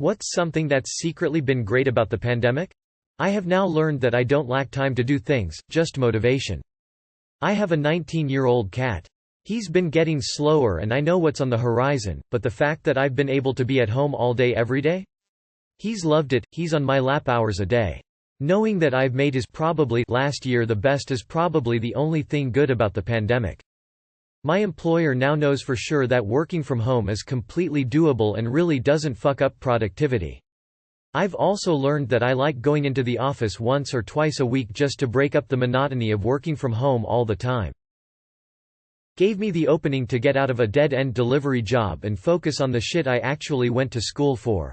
What's something that's secretly been great about the pandemic? I have now learned that I don't lack time to do things, just motivation. I have a 19-year-old cat. He's been getting slower and I know what's on the horizon, but the fact that I've been able to be at home all day every day? He's loved it, he's on my lap hours a day. Knowing that I've made his probably last year the best is probably the only thing good about the pandemic. My employer now knows for sure that working from home is completely doable and really doesn't fuck up productivity. I've also learned that I like going into the office once or twice a week just to break up the monotony of working from home all the time. Gave me the opening to get out of a dead-end delivery job and focus on the shit I actually went to school for.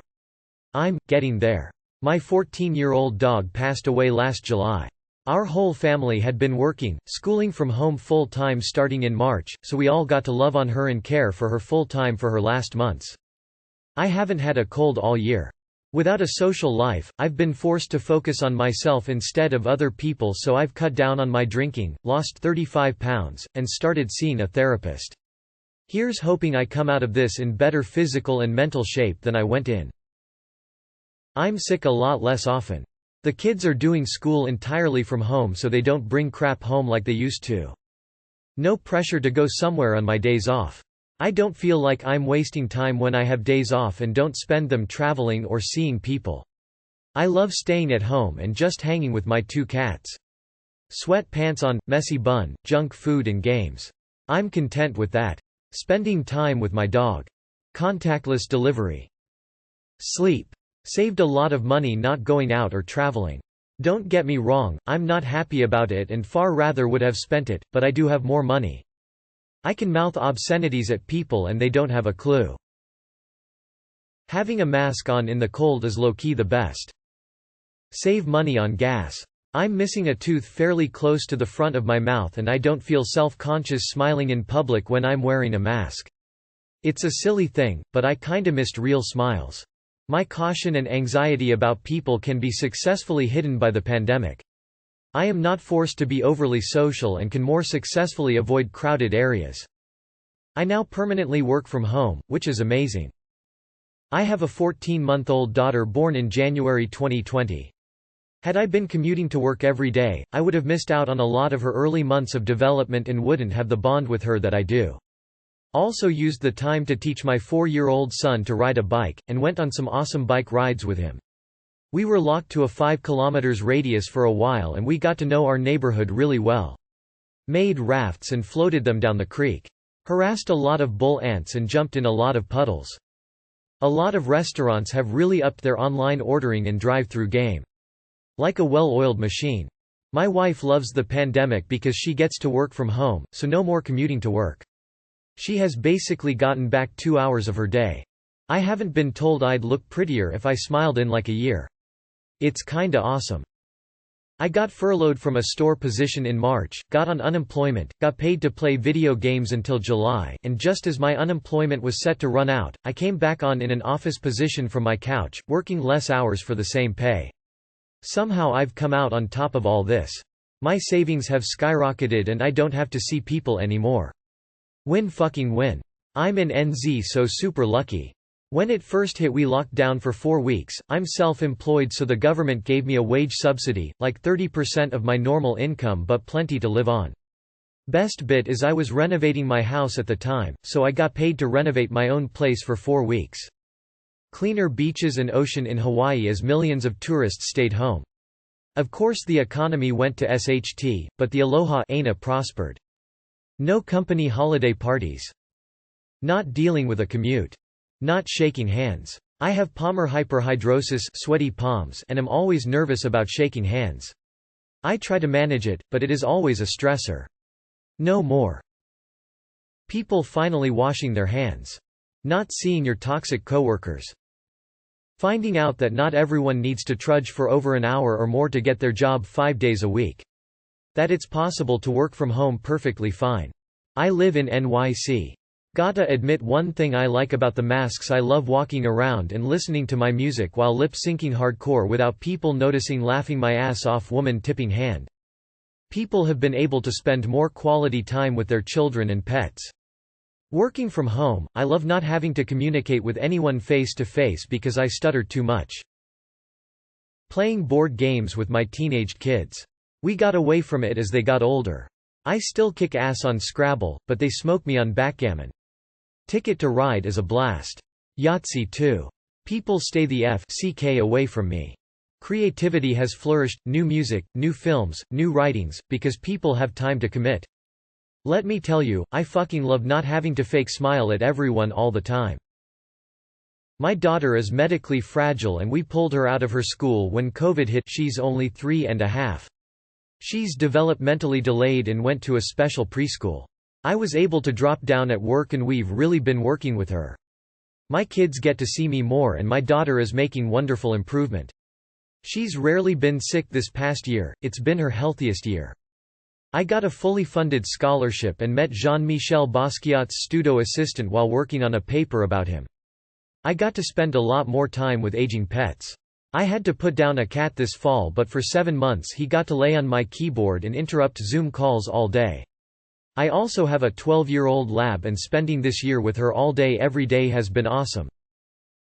I'm getting there. My 14-year-old dog passed away last July. Our whole family had been working, schooling from home full-time starting in March, so we all got to love on her and care for her full-time for her last months. I haven't had a cold all year. Without a social life, I've been forced to focus on myself instead of other people, so I've cut down on my drinking, lost 35 pounds, and started seeing a therapist. Here's hoping I come out of this in better physical and mental shape than I went in. I'm sick a lot less often. The kids are doing school entirely from home so they don't bring crap home like they used to. No pressure to go somewhere on my days off. I don't feel like I'm wasting time when I have days off and don't spend them traveling or seeing people. I love staying at home and just hanging with my 2 cats. Sweatpants on, messy bun, junk food and games. I'm content with that. Spending time with my dog. Contactless delivery. Sleep. Saved a lot of money not going out or traveling. Don't get me wrong, I'm not happy about it and far rather would have spent it, but I do have more money. I can mouth obscenities at people and they don't have a clue. Having a mask on in the cold is low-key the best. Save money on gas. I'm missing a tooth fairly close to the front of my mouth and I don't feel self-conscious smiling in public when I'm wearing a mask. It's a silly thing, but I kinda missed real smiles. My caution and anxiety about people can be successfully hidden by the pandemic. I am not forced to be overly social and can more successfully avoid crowded areas. I now permanently work from home, which is amazing. I have a 14-month-old daughter born in January 2020. Had I been commuting to work every day, I would have missed out on a lot of her early months of development and wouldn't have the bond with her that I do. Also used the time to teach my 4-year-old son to ride a bike, and went on some awesome bike rides with him. We were locked to a 5 km radius for a while and we got to know our neighborhood really well. Made rafts and floated them down the creek. Harassed a lot of bull ants and jumped in a lot of puddles. A lot of restaurants have really upped their online ordering and drive-through game. Like a well-oiled machine. My wife loves the pandemic because she gets to work from home, so no more commuting to work. She has basically gotten back 2 hours of her day. I haven't been told I'd look prettier if I smiled in like a year. It's kinda awesome. I got furloughed from a store position in March, got on unemployment, got paid to play video games until July, and just as my unemployment was set to run out, I came back on in an office position from my couch, working less hours for the same pay. Somehow I've come out on top of all this. My savings have skyrocketed and I don't have to see people anymore. Win fucking win. I'm in NZ so super lucky. When it first hit we locked down for 4 weeks, I'm self-employed so the government gave me a wage subsidy, like 30% of my normal income but plenty to live on. Best bit is I was renovating my house at the time, so I got paid to renovate my own place for 4 weeks. Cleaner beaches and ocean in Hawaii as millions of tourists stayed home. Of course the economy went to SHT, but the Aloha ANA prospered. No company holiday parties. Not dealing with a commute. Not shaking hands. I have palmar hyperhidrosis, sweaty palms, and am always nervous about shaking hands. I try to manage it, but it is always a stressor. No more. People finally washing their hands. Not seeing your toxic coworkers. Finding out that not everyone needs to trudge for over an hour or more to get their job 5 days a week. That it's possible to work from home perfectly fine. I live in NYC. Gotta admit one thing I like about the masks, I love walking around and listening to my music while lip-syncing hardcore without people noticing, laughing my ass off, woman tipping hand. People have been able to spend more quality time with their children and pets. Working from home, I love not having to communicate with anyone face to face because I stutter too much. Playing board games with my teenaged kids. We got away from it as they got older. I still kick ass on Scrabble, but they smoke me on backgammon. Ticket to Ride is a blast. Yahtzee too. People stay the FCK away from me. Creativity has flourished, new music, new films, new writings, because people have time to commit. Let me tell you, I fucking love not having to fake smile at everyone all the time. My daughter is medically fragile and we pulled her out of her school when COVID hit. She's only 3.5. She's developmentally delayed and went to a special preschool. I was able to drop down at work and we've really been working with her. My kids get to see me more and my daughter is making wonderful improvement. She's rarely been sick this past year, it's been her healthiest year. I got a fully funded scholarship and met Jean-Michel Basquiat's studio assistant while working on a paper about him. I got to spend a lot more time with aging pets. I had to put down a cat this fall, but for 7 months he got to lay on my keyboard and interrupt Zoom calls all day. I also have a 12-year-old lab and spending this year with her all day every day has been awesome.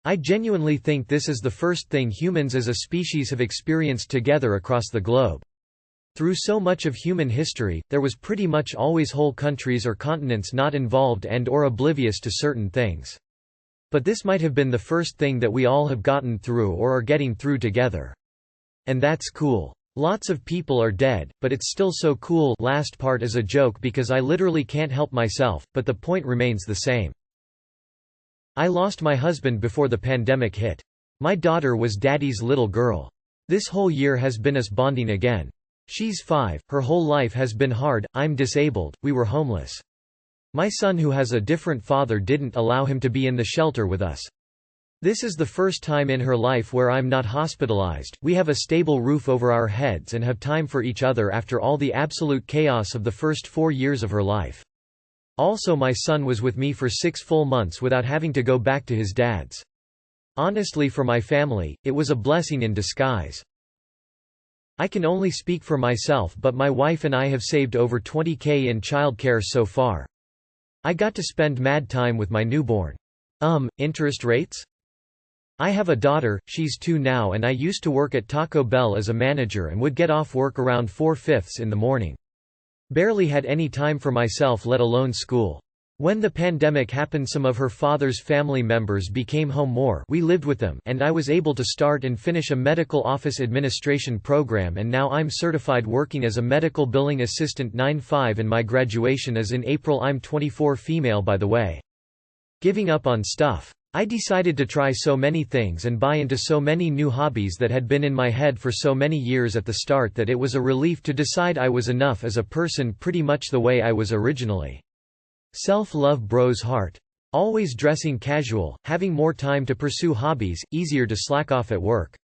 I genuinely think this is the first thing humans as a species have experienced together across the globe. Through so much of human history, there was pretty much always whole countries or continents not involved and/or oblivious to certain things. But this might have been the first thing that we all have gotten through or are getting through together. And that's cool. Lots of people are dead, but it's still so cool. Last part is a joke because I literally can't help myself, but the point remains the same. I lost my husband before the pandemic hit. My daughter was daddy's little girl. This whole year has been us bonding again. She's 5, her whole life has been hard, I'm disabled, we were homeless. My son who has a different father didn't allow him to be in the shelter with us. This is the first time in her life where I'm not hospitalized, we have a stable roof over our heads and have time for each other after all the absolute chaos of the first 4 years of her life. Also my son was with me for 6 full months without having to go back to his dad's. Honestly, for my family, it was a blessing in disguise. I can only speak for myself, but my wife and I have saved over $20,000 in childcare so far. I got to spend mad time with my newborn. Interest rates? I have a daughter, she's 2 now, and I used to work at Taco Bell as a manager and would get off work around 4:50 in the morning. Barely had any time for myself, let alone school. When the pandemic happened, some of her father's family members became home more. We lived with them, and I was able to start and finish a medical office administration program, and now I'm certified working as a medical billing assistant 9/5 and my graduation is in April. I'm 24, female by the way. Giving up on stuff. I decided to try so many things and buy into so many new hobbies that had been in my head for so many years at the start that it was a relief to decide I was enough as a person, pretty much the way I was originally. Self-love bros heart. Always dressing casual, having more time to pursue hobbies, easier to slack off at work.